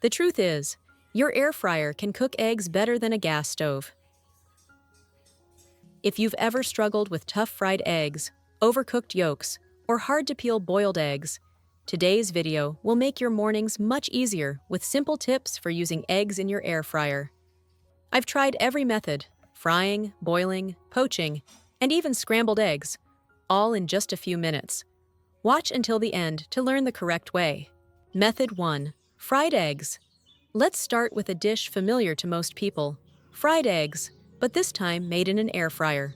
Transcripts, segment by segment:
The truth is, your air fryer can cook eggs better than a gas stove. If you've ever struggled with tough fried eggs, overcooked yolks, or hard-to-peel boiled eggs, today's video will make your mornings much easier with simple tips for using eggs in your air fryer. I've tried every method: frying, boiling, poaching, and even scrambled eggs, all in just a few minutes. Watch until the end to learn the correct way. Method 1. Fried eggs. Let's start with a dish familiar to most people: fried eggs, but this time made in an air fryer.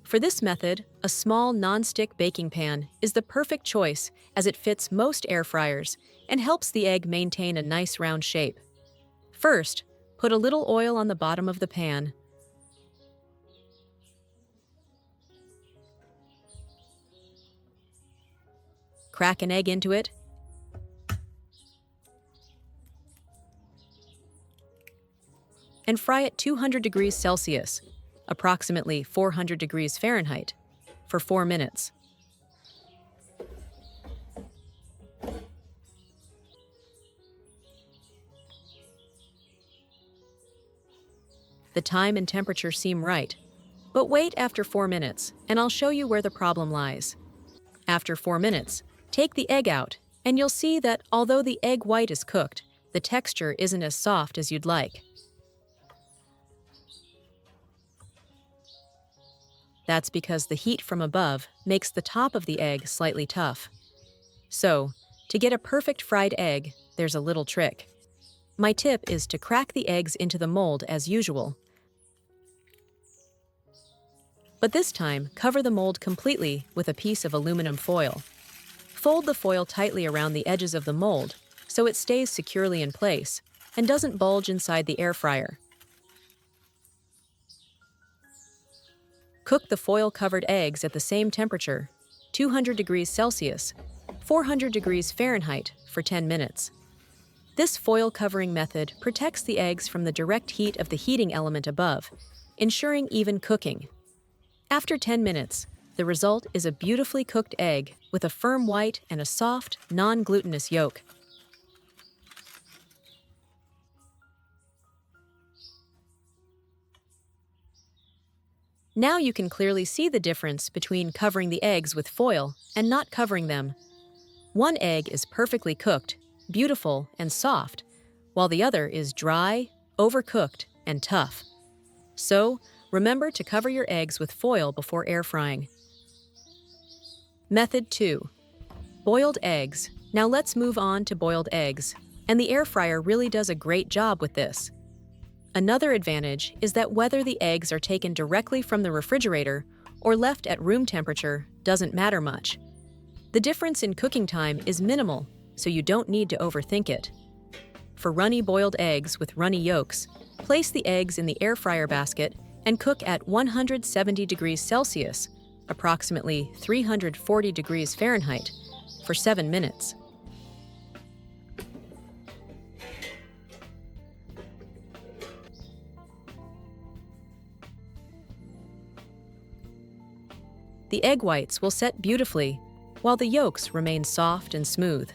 For this method, a small non-stick baking pan is the perfect choice as it fits most air fryers and helps the egg maintain a nice round shape. First, put a little oil on the bottom of the pan. Crack an egg into it. And fry at 200 degrees Celsius, approximately 400 degrees Fahrenheit, for 4 minutes. The time and temperature seem right, but wait after 4 minutes, and I'll show you where the problem lies. After 4 minutes, take the egg out, and you'll see that although the egg white is cooked, the texture isn't as soft as you'd like. That's because the heat from above makes the top of the egg slightly tough. So, to get a perfect fried egg, there's a little trick. My tip is to crack the eggs into the mold as usual. But this time, cover the mold completely with a piece of aluminum foil. Fold the foil tightly around the edges of the mold so it stays securely in place and doesn't bulge inside the air fryer. Cook the foil-covered eggs at the same temperature, 200 degrees Celsius, 400 degrees Fahrenheit, for 10 minutes. This foil covering method protects the eggs from the direct heat of the heating element above, ensuring even cooking. After 10 minutes, the result is a beautifully cooked egg with a firm white and a soft, non-glutinous yolk. Now you can clearly see the difference between covering the eggs with foil and not covering them. One egg is perfectly cooked, beautiful, and soft, while the other is dry, overcooked, and tough. So, remember to cover your eggs with foil before air frying. Method 2. Boiled eggs. Now let's move on to boiled eggs, and the air fryer really does a great job with this. Another advantage is that whether the eggs are taken directly from the refrigerator or left at room temperature doesn't matter much. The difference in cooking time is minimal, so you don't need to overthink it. For runny boiled eggs with runny yolks, place the eggs in the air fryer basket and cook at 170 degrees Celsius, approximately 340 degrees Fahrenheit, for 7 minutes. The egg whites will set beautifully, while the yolks remain soft and smooth.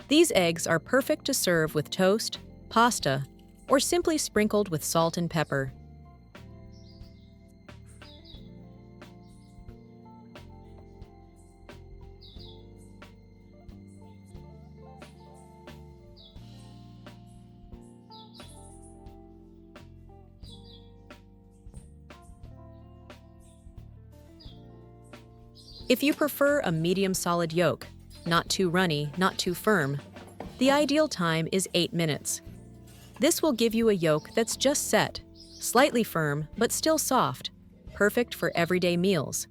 These eggs are perfect to serve with toast, pasta, or simply sprinkled with salt and pepper. If you prefer a medium solid yolk, not too runny, not too firm, the ideal time is 8 minutes. This will give you a yolk that's just set, slightly firm but still soft, perfect for everyday meals.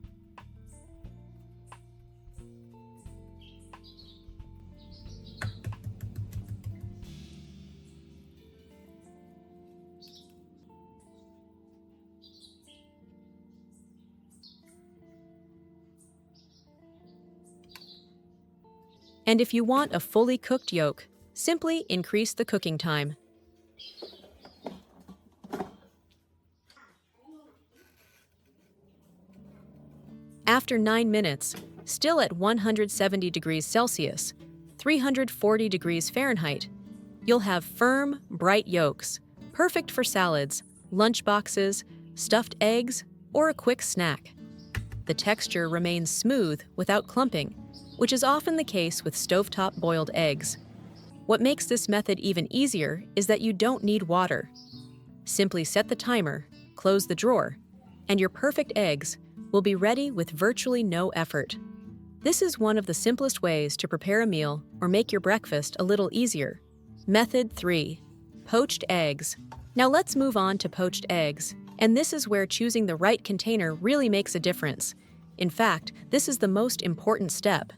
And if you want a fully cooked yolk, simply increase the cooking time. After 9 minutes, still at 170 degrees Celsius, 340 degrees Fahrenheit, You'll have firm, bright yolks, perfect for salads, lunch boxes, stuffed eggs, or a quick snack. The texture remains smooth without clumping, which is often the case with stovetop boiled eggs. What makes this method even easier is that you don't need water. Simply set the timer, close the drawer, and your perfect eggs will be ready with virtually no effort. This is one of the simplest ways to prepare a meal or make your breakfast a little easier. Method 3. Poached eggs. Now let's move on to poached eggs, and this is where choosing the right container really makes a difference. In fact, this is the most important step.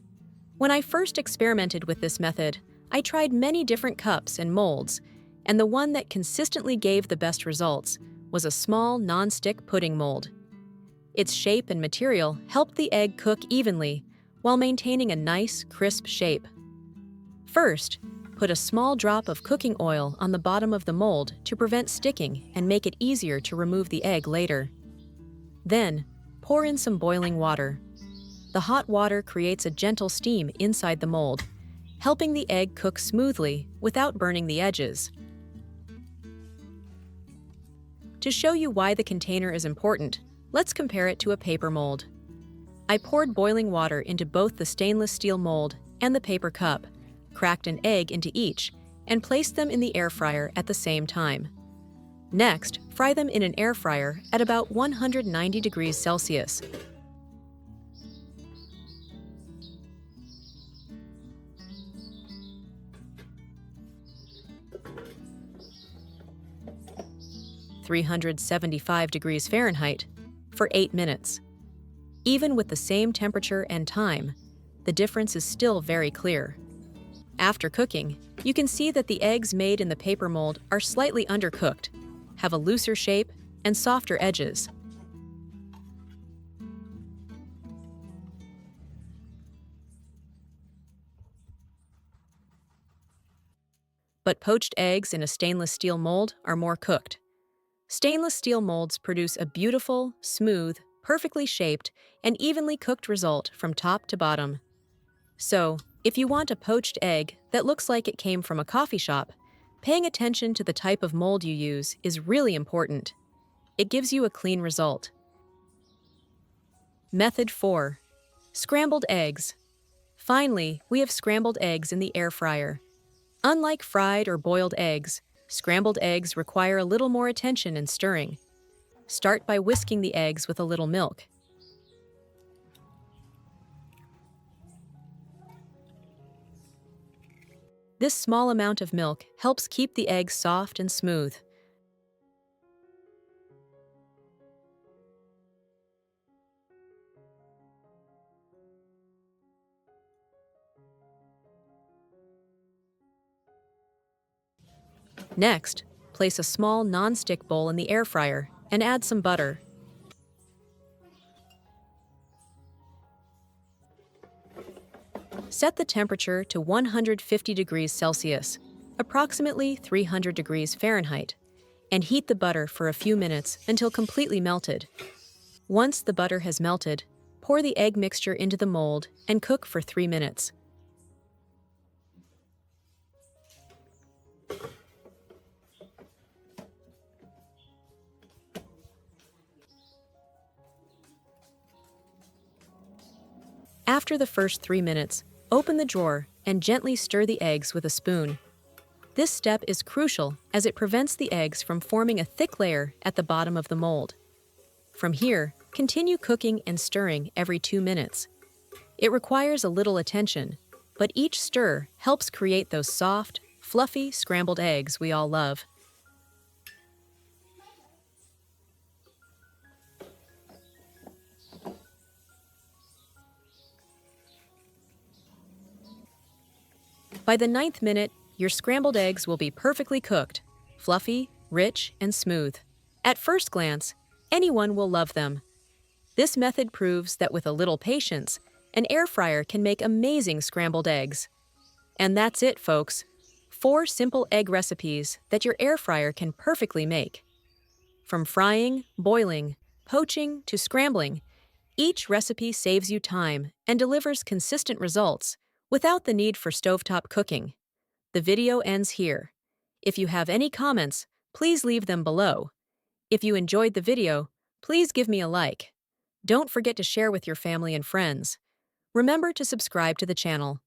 When I first experimented with this method, I tried many different cups and molds, and the one that consistently gave the best results was a small non-stick pudding mold. Its shape and material helped the egg cook evenly while maintaining a nice, crisp shape. First, put a small drop of cooking oil on the bottom of the mold to prevent sticking and make it easier to remove the egg later. Then, pour in some boiling water. The hot water creates a gentle steam inside the mold, helping the egg cook smoothly without burning the edges. To show you why the container is important, let's compare it to a paper mold. I poured boiling water into both the stainless steel mold and the paper cup, cracked an egg into each, and placed them in the air fryer at the same time. Next, fry them in an air fryer at about 190 degrees Celsius. (375 degrees Fahrenheit) for 8 minutes. Even with the same temperature and time, the difference is still very clear. After cooking, you can see that the eggs made in the paper mold are slightly undercooked, have a looser shape, and softer edges. But poached eggs in a stainless steel mold are more cooked. Stainless steel molds produce a beautiful, smooth, perfectly shaped, and evenly cooked result from top to bottom. So, if you want a poached egg that looks like it came from a coffee shop, paying attention to the type of mold you use is really important. It gives you a clean result. Method 4. Scrambled eggs. Finally, we have scrambled eggs in the air fryer. Unlike fried or boiled eggs, scrambled eggs require a little more attention and stirring. Start by whisking the eggs with a little milk. This small amount of milk helps keep the eggs soft and smooth. Next, place a small non-stick bowl in the air fryer and add some butter. Set the temperature to 150 degrees Celsius, approximately 300 degrees Fahrenheit, and heat the butter for a few minutes until completely melted. Once the butter has melted, pour the egg mixture into the mold and cook for 3 minutes. After the first 3 minutes, open the drawer and gently stir the eggs with a spoon. This step is crucial as it prevents the eggs from forming a thick layer at the bottom of the mold. From here, continue cooking and stirring every 2 minutes. It requires a little attention, but each stir helps create those soft, fluffy scrambled eggs we all love. By the 9th minute, your scrambled eggs will be perfectly cooked, fluffy, rich, and smooth. At first glance, anyone will love them. This method proves that with a little patience, an air fryer can make amazing scrambled eggs. And that's it, folks. 4 simple egg recipes that your air fryer can perfectly make. From frying, boiling, poaching, to scrambling, each recipe saves you time and delivers consistent results without the need for stovetop cooking. The video ends here. If you have any comments, please leave them below. If you enjoyed the video, please give me a like. Don't forget to share with your family and friends. Remember to subscribe to the channel.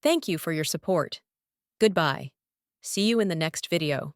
Thank you for your support. Goodbye. See you in the next video.